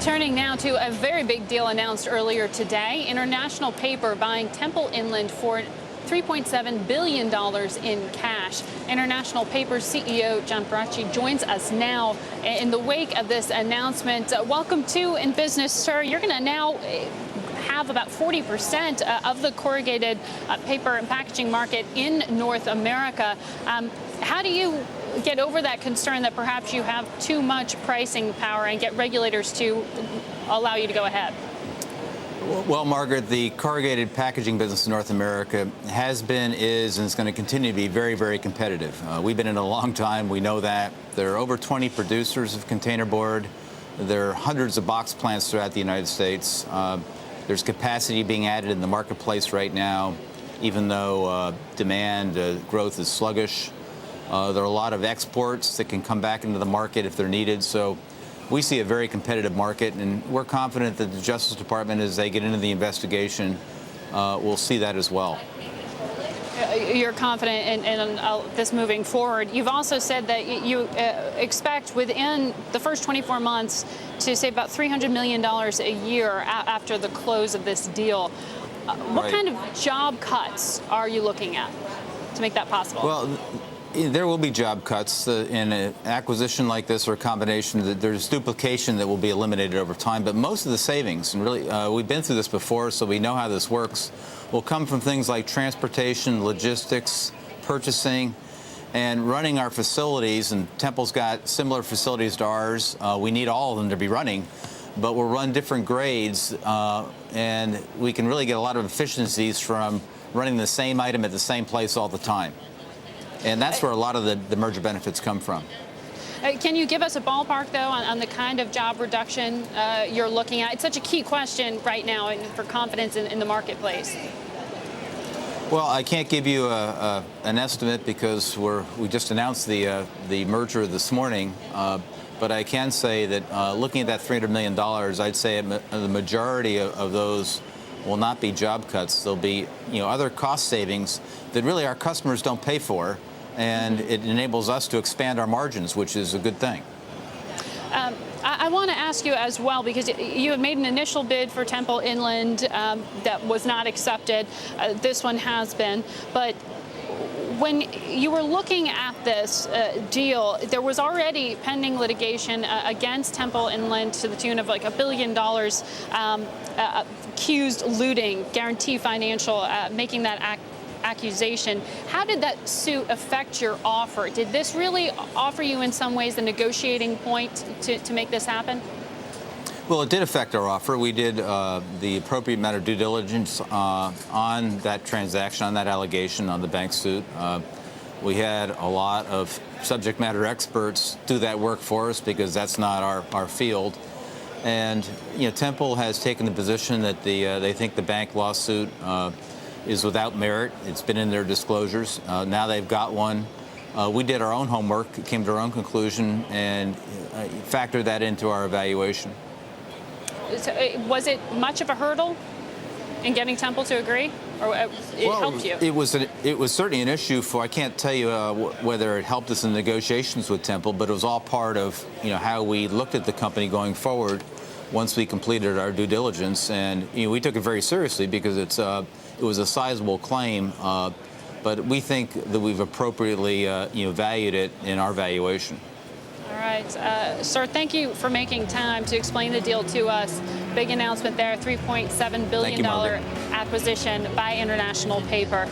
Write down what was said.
Turning now to a very big deal announced earlier today. International Paper buying Temple Inland for $3.7 billion in cash. International Paper's CEO, John Faraci, joins us now in the wake of this announcement. Welcome to InBusiness, sir. You're going to now have about 40% of the corrugated paper and packaging market in North America. How do you get over that concern that perhaps you have too much pricing power and get regulators to allow you to go ahead? Well, Margaret, the corrugated packaging business in North America has been, is, and is going to continue to be very, very competitive. We've been in it a long time. We know that. There are over 20 producers of containerboard. There are hundreds of box plants throughout the United States. There's capacity being added in the marketplace right now, even though demand growth is sluggish. There are a lot of exports that can come back into the market if they're needed. So we see a very competitive market, and we're confident that the Justice Department, as they get into the investigation, will see that as well. You're confident in this moving forward. You've also said that you expect within the first 24 months to save about $300 million a year after the close of this deal. What kind of job cuts are you looking at to make that possible? Well, there will be job cuts in an acquisition like this or a combination. There's duplication that will be eliminated over time, but most of the savings, and really we've been through this before, so we know how this works, will come from things like transportation, logistics, purchasing, and running our facilities. And Temple's got similar facilities to ours. We need all of them to be running, but we'll run different grades, and we can really get a lot of efficiencies from running the same item at the same place all the time. And that's where a lot of the merger benefits come from. Can you give us a ballpark, though, on the kind of job reduction you're looking at? It's such a key question right now for confidence in the marketplace. Well, I can't give you an estimate because we just announced the merger this morning. But I can say that looking at that $300 million, I'd say the majority of those will not be job cuts. There'll be other cost savings that really our customers don't pay for. And it enables us to expand our margins, which is a good thing. I want to ask you as well, because you have made an initial bid for Temple Inland that was not accepted. This one has been. But when you were looking at this deal, there was already pending litigation against Temple Inland to the tune of like $1 billion, accused looting, Guarantee Financial making that accusation. How did that suit affect your offer? Did this really offer you in some ways the negotiating point to make this happen? Well, it did affect our offer. We did the appropriate amount of due diligence on that transaction, on that allegation, on the bank suit. We had a lot of subject matter experts do that work for us because that's not our field. And Temple has taken the position that they think the bank lawsuit is without merit. It's been in their disclosures. Now they've got one. We did our own homework, came to our own conclusion, and factored that into our evaluation. So, was it much of a hurdle in getting Temple to agree, or it helped you? It was certainly an issue for. I can't tell you whether it helped us in negotiations with Temple, but it was all part of how we looked at the company going forward once we completed our due diligence, and we took it very seriously because it was a sizable claim, but we think that we've appropriately valued it in our valuation. All right, sir, thank you for making time to explain the deal to us. Big announcement there, $3.7 billion acquisition by International Paper.